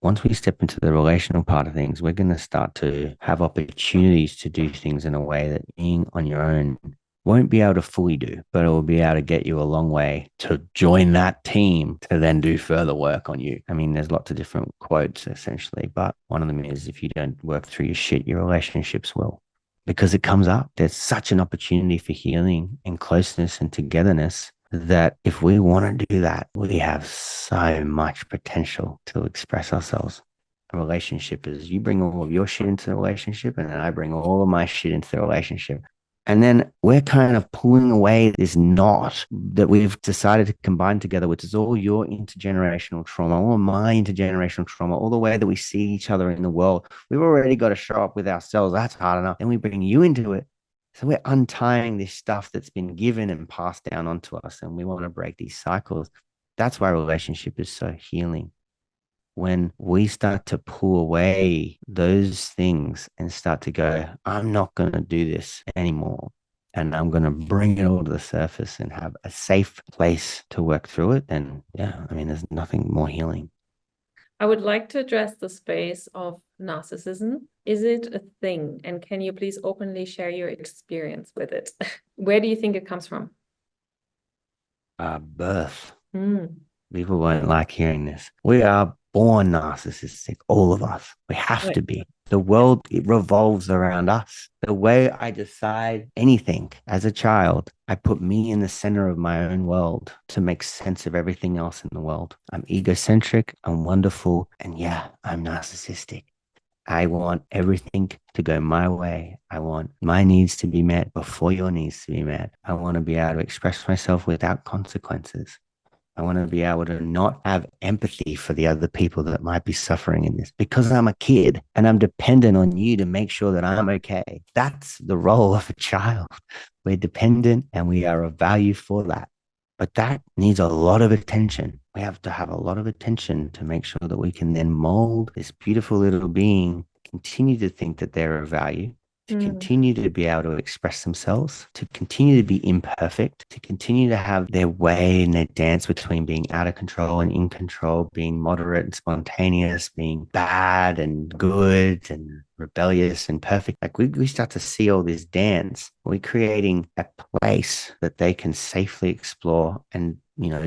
Once we step into the relational part of things, we're going to start to have opportunities to do things in a way that being on your own won't be able to fully do, but it will be able to get you a long way to join that team to then do further work on you. I mean, there's lots of different quotes essentially, but one of them is if you don't work through your shit, your relationships will. Because it comes up. There's such an opportunity for healing and closeness and togetherness that if we want to do that, we have so much potential to express ourselves. A relationship is you bring all of your shit into the relationship and then I bring all of my shit into the relationship. And then we're kind of pulling away this knot that we've decided to combine together, which is all your intergenerational trauma, all my intergenerational trauma, all the way that we see each other in the world. We've already got to show up with ourselves. That's hard enough. Then we bring you into it. So we're untying this stuff that's been given and passed down onto us. And we want to break these cycles. That's why relationship is so healing. When we start to pull away those things and start to go, I'm not going to do this anymore. And I'm going to bring it all to the surface and have a safe place to work through it. And yeah, I mean, there's nothing more healing. I would like to address the space of narcissism. Is it a thing? And can you please openly share your experience with it? Where do you think it comes from? Birth. People won't like hearing this. We are born narcissistic, all of us. We have to be. The world, it revolves around us. The way I decide anything as a child, I put me in the center of my own world to make sense of everything else in the world. I'm egocentric, I'm wonderful, and yeah, I'm narcissistic. I want everything to go my way. I want my needs to be met before your needs to be met. I want to be able to express myself without consequences. I want to be able to not have empathy for the other people that might be suffering in this because I'm a kid and I'm dependent on you to make sure that I'm okay. That's the role of a child. We're dependent and we are of value for that. But that needs a lot of attention. We have to have a lot of attention to make sure that we can then mold this beautiful little being, continue to think that they're of value, to continue to be able to express themselves, to continue to be imperfect, to continue to have their way and their dance between being out of control and in control, being moderate and spontaneous, being bad and good and rebellious and perfect. Like we start to see all this dance. We're creating a place that they can safely explore and,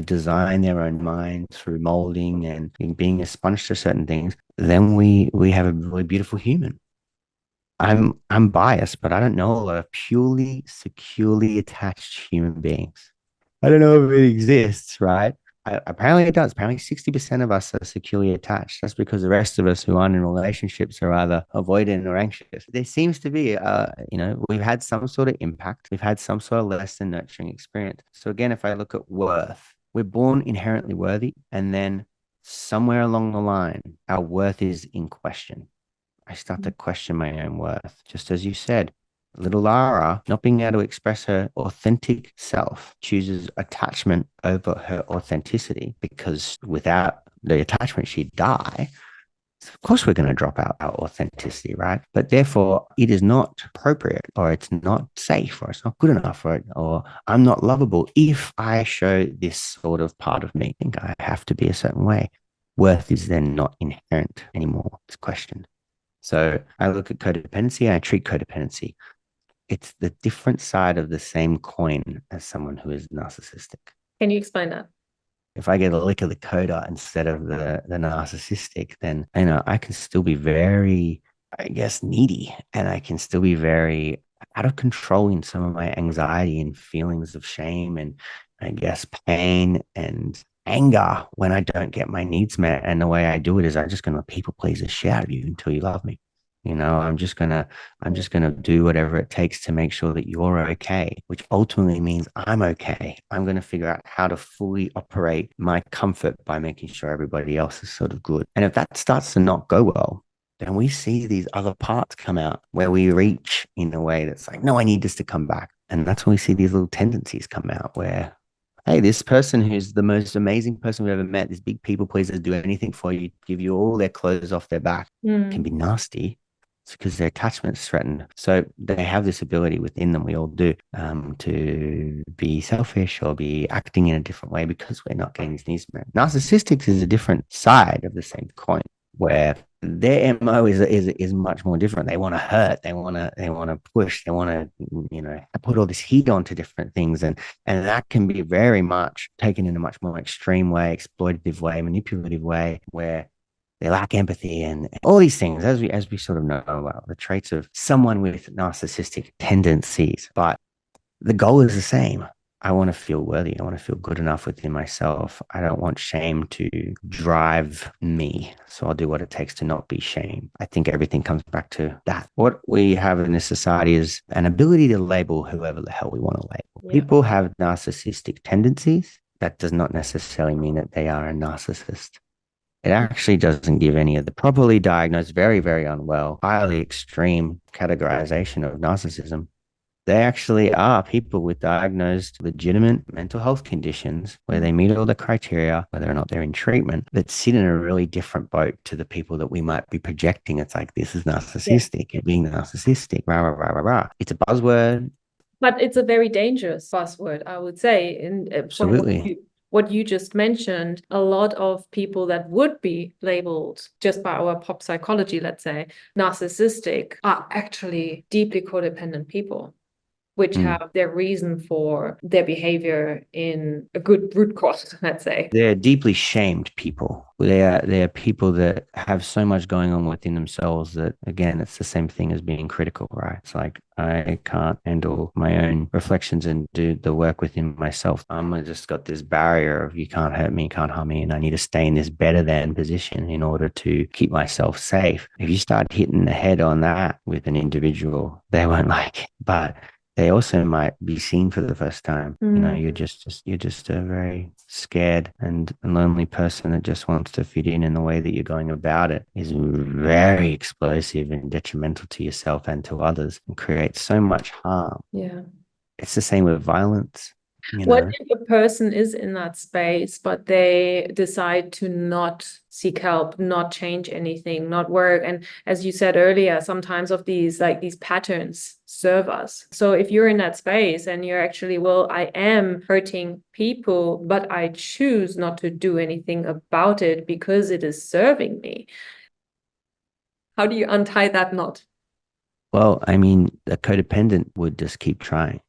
design their own mind through molding and being a sponge to certain things. Then we have a really beautiful human. I'm biased, but I don't know a lot of purely securely attached human beings. I don't know if it exists, right? Apparently it does. Apparently 60% of us are securely attached. That's because the rest of us who aren't in relationships are either avoidant or anxious. There seems to be, we've had some sort of impact. We've had some sort of less than nurturing experience. So again, if I look at worth, we're born inherently worthy. And then somewhere along the line, our worth is in question. I start to question my own worth. Just as you said, little Lara, not being able to express her authentic self, chooses attachment over her authenticity because without the attachment, she'd die. Of course, we're going to drop out our authenticity, right? But therefore, it is not appropriate or it's not safe or it's not good enough for it or I'm not lovable if I show this sort of part of me. I think I have to be a certain way. Worth is then not inherent anymore. It's questioned. So I look at codependency and I treat codependency. It's the different side of the same coin as someone who is narcissistic. Can you explain that? If I get a lick of the coder instead of the narcissistic, then I can still be very, I guess, needy, and I can still be very out of control in some of my anxiety and feelings of shame and I guess pain and anger when I don't get my needs met. And the way I do it is I'm just going to people please the shit out of you until you love me. I'm just gonna do whatever it takes to make sure that you're okay, which ultimately means I'm okay. I'm gonna figure out how to fully operate my comfort by making sure everybody else is sort of good. And if that starts to not go well, then we see these other parts come out where we reach in a way that's like, no, I need this to come back. And that's when we see these little tendencies come out where, hey, this person who's the most amazing person we've ever met, this big people pleaser, do anything for you, give you all their clothes off their back, can be nasty. It's because their attachment's threatened. So they have this ability within them, we all do, to be selfish or be acting in a different way because we're not getting these needs met. Narcissistics is a different side of the same coin where their MO is much more different. They want to hurt, they want to push, they want to, put all this heat onto different things. And that can be very much taken in a much more extreme way, exploitative way, manipulative way, where they lack empathy and all these things, as we sort of know about the traits of someone with narcissistic tendencies. But the goal is the same. I want to feel worthy. I want to feel good enough within myself. I don't want shame to drive me. So I'll do what it takes to not be shame. I think everything comes back to that. What we have in this society is an ability to label whoever the hell we want to label. Yeah. People have narcissistic tendencies. That does not necessarily mean that they are a narcissist. It actually doesn't give any of the properly diagnosed, very, very unwell, highly extreme categorization of narcissism. They actually are people with diagnosed legitimate mental health conditions where they meet all the criteria, whether or not they're in treatment, that sit in a really different boat to the people that we might be projecting. It's like, this is narcissistic, you're being narcissistic, rah, rah, rah, rah, rah. It's a buzzword. But it's a very dangerous buzzword, I would say. Absolutely. What you just mentioned, a lot of people that would be labeled just by our pop psychology, let's say, narcissistic, are actually deeply codependent people, which have their reason for their behavior in a good root cause, let's say. They're deeply shamed people. They're people that have so much going on within themselves that, again, it's the same thing as being critical, right? It's like, I can't handle my own reflections and do the work within myself. I'm just got this barrier of you can't hurt me, you can't harm me, and I need to stay in this better than position in order to keep myself safe. If you start hitting the head on that with an individual, they won't like it. But they also might be seen for the first time. You're just a very scared and lonely person that just wants to fit in the way that you're going about it is very explosive and detrimental to yourself and to others and creates so much harm. Yeah. It's the same with violence. What if a person is in that space, but they decide to not seek help, not change anything, not work? And as you said earlier, sometimes of these patterns serve us. So if you're in that space and you're actually, well, I am hurting people, but I choose not to do anything about it because it is serving me. How do you untie that knot? Well, I mean, the codependent would just keep trying.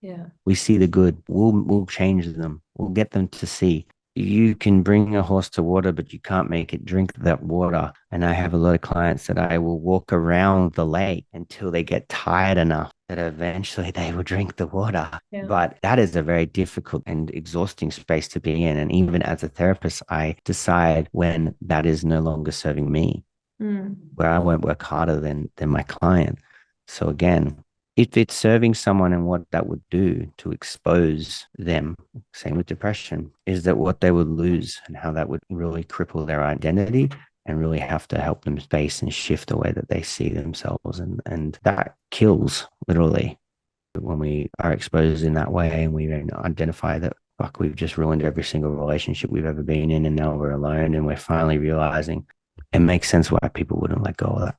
Yeah. We see the good. We'll change them. We'll get them to see. You can bring a horse to water, but you can't make it drink that water. And I have a lot of clients that I will walk around the lake until they get tired enough that eventually they will drink the water. Yeah. But that is a very difficult and exhausting space to be in. And even as a therapist, I decide when that is no longer serving me, where I won't work harder than my client. So again, if it's serving someone and what that would do to expose them, same with depression, is that what they would lose and how that would really cripple their identity and really have to help them space and shift the way that they see themselves. And that kills literally when we are exposed in that way and we identify that, fuck, we've just ruined every single relationship we've ever been in and now we're alone and we're finally realizing it makes sense why people wouldn't let go of that.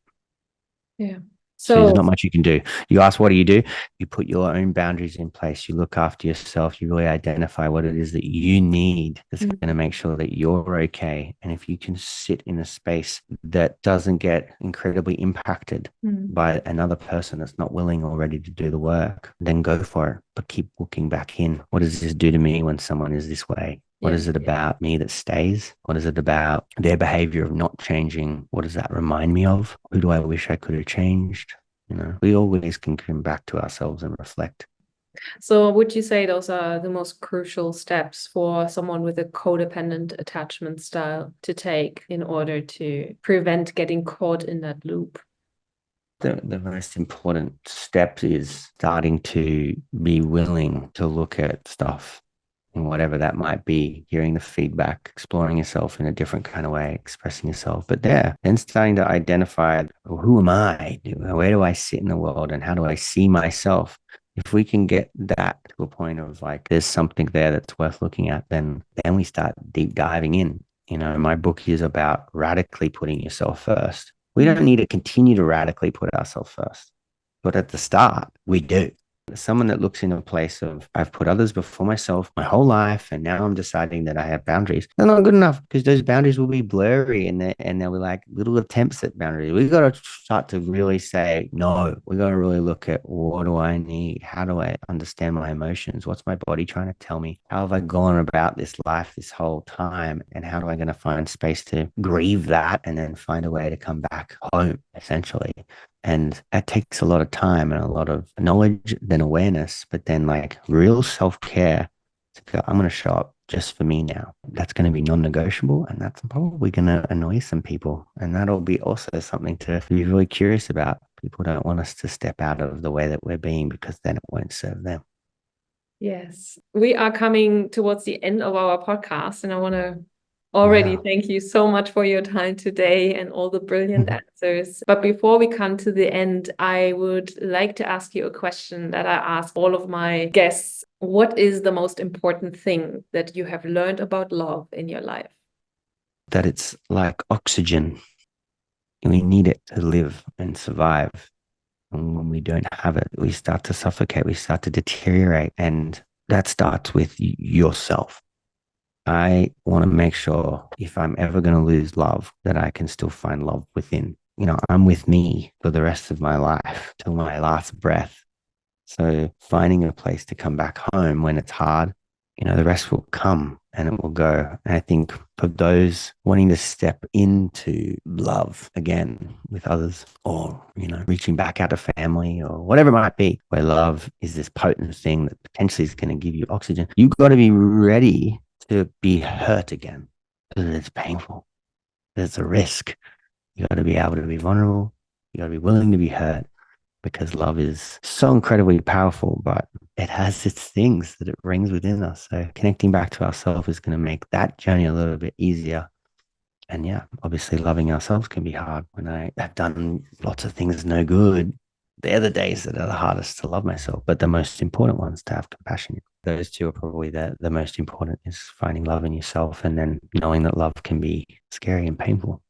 Yeah. So there's not much you can do. You ask, what do? You put your own boundaries in place. You look after yourself. You really identify what it is that you need that's going to make sure that you're okay. And if you can sit in a space that doesn't get incredibly impacted by another person that's not willing or ready to do the work, then go for it. But keep looking back in. What does this do to me when someone is this way? What is it about me that stays? What is it about their behavior of not changing? What does that remind me of? Who do I wish I could have changed? We always can come back to ourselves and reflect. So would you say those are the most crucial steps for someone with a codependent attachment style to take in order to prevent getting caught in that loop? The most important step is starting to be willing to look at stuff and whatever that might be, hearing the feedback, exploring yourself in a different kind of way, expressing yourself. But then starting to identify, who am I? Where do I sit in the world and how do I see myself? If we can get that to a point of like, there's something there that's worth looking at, then we start deep diving in. My book is about radically putting yourself first. We don't need to continue to radically put ourselves first, but at the start, we do. Someone that looks in a place of, I've put others before myself my whole life, and now I'm deciding that I have boundaries. They're not good enough because those boundaries will be blurry and they'll be like little attempts at boundaries. We got to start to really say, no, we got to really look at, what do I need? How do I understand my emotions? What's my body trying to tell me? How have I gone about this life this whole time? And how do I going to find space to grieve that and then find a way to come back home, essentially? And that takes a lot of time and a lot of knowledge, then awareness, but then like real self-care to go, I'm going to show up just for me now. That's going to be non-negotiable, and that's probably going to annoy some people. And that'll be also something to be really curious about. People don't want us to step out of the way that we're being because then it won't serve them. Yes. We are coming towards the end of our podcast, and I want to already thank you so much for your time today and all the brilliant answers. But before we come to the end, I would like to ask you a question that I ask all of my guests. What is the most important thing that you have learned about love in your life? That it's like oxygen. We need it to live and survive. And when we don't have it, we start to suffocate, we start to deteriorate. And that starts with yourself. I want to make sure if I'm ever going to lose love, that I can still find love within. I'm with me for the rest of my life till my last breath. So finding a place to come back home when it's hard, the rest will come and it will go. And I think for those wanting to step into love again with others, or, reaching back out to family or whatever it might be, where love is this potent thing that potentially is going to give you oxygen, you've got to be ready to be hurt again because it's painful. There's a risk. You got to be able to be vulnerable. You got to be willing to be hurt. because love is so incredibly powerful, but it has its things that it brings within us. So connecting back to ourselves is going to make that journey a little bit easier. And yeah, obviously loving ourselves can be hard. When I have done lots of things no good, they're the days that are the hardest to love myself, but the most important ones to have compassion. Those two are probably the most important, is finding love in yourself and then knowing that love can be scary and painful.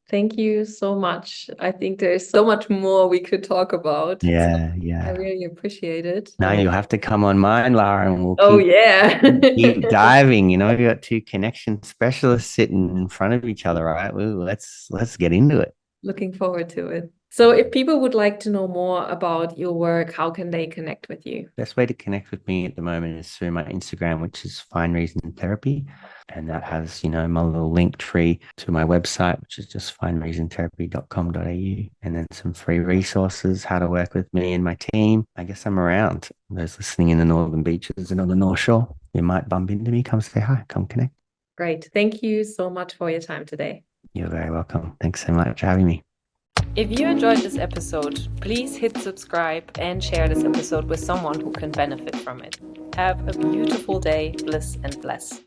Thank you so much. I think there's so much more we could talk about. Yeah, So I yeah. really appreciate it. Now you'll have to come on mine, Lara, and we'll Oh, keep yeah. keep diving. You got two connection specialists sitting in front of each other, right? Ooh, let's get into it. Looking forward to it. So if people would like to know more about your work, how can they connect with you? Best way to connect with me at the moment is through my Instagram, which is Find Reason Therapy. And that has, my little link tree to my website, which is just findreasontherapy.com.au. And then some free resources, how to work with me and my team. I guess I'm around. Those listening in the Northern Beaches and on the North Shore, you might bump into me. Come say hi, come connect. Great. Thank you so much for your time today. You're very welcome. Thanks so much for having me. If you enjoyed this episode, please hit subscribe and share this episode with someone who can benefit from it. Have a beautiful day, bliss and bless.